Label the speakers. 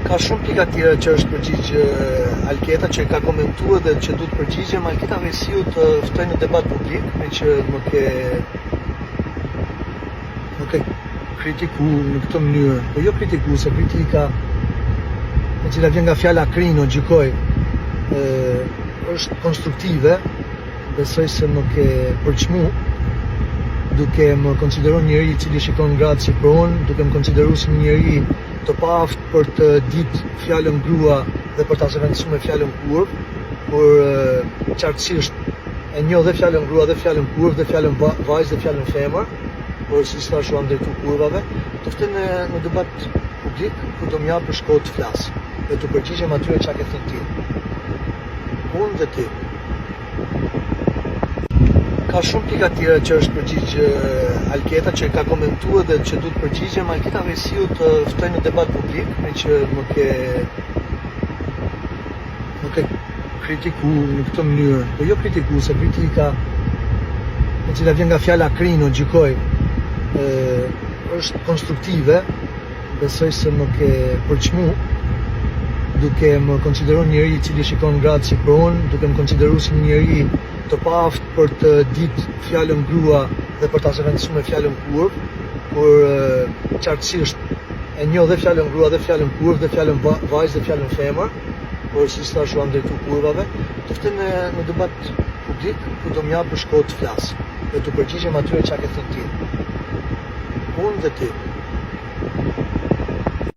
Speaker 1: Ka shumë pika tjera që është përgjigj Alketa, që ka komentuar dhe që duhet përgjigjem. Alketa Vesiu të ftoj në debat publik, me që nuk e kritiku në këtë mënyrë, po jo kritiku, se kritika e cila vjen nga fjala krino, gjykoj, është konstruktive, besoj se nuk e përçmu, duke më konsideruar njëri i cili shikon gratë si pronë, duke më konsideruar si njëri të paaft për të ditë fjalën grua dhe për ta zëvendësuar me fjalën kurv, por qartësisht e njoh dhe fjalën grua dhe fjalën kurv dhe fjalën vajzë dhe fjalën femër, por si thash u ndërtu kurvave, të ftoj në debat publik ku do më jap për shkollë të flas dhe të përgjigjem atyre çka ke thënë ti. Unë dhe ti. Ka shumë pika tjera që është përgjigj Alketa, që ka komentuar dhe që duhet përgjigjem. Alketa Vesiu të ftoj në debat publik, me që nuk e kritiku në këtë mënyrë, po jo kritiku, se kritika e cila vjen nga fjala krino, gjykoj, është konstruktive, besoj se nuk e përçmu, duke më konsideruar njëri i cili shikon gratë si pronë, duke më konsideruar si njëri të paaft për të ditë fjalën grua dhe për ta zëvendësuar me fjalën kurv, por qartësisht e njoh dhe fjalën grua dhe fjalën kurv dhe fjalën vajzë dhe fjalën femër, por si thash u ndërtu kurvave, të ftoj në debat publik ku do më jap për shkollë të flas dhe të përgjigjem atyre çka ke thënë ti. Unë dhe ti.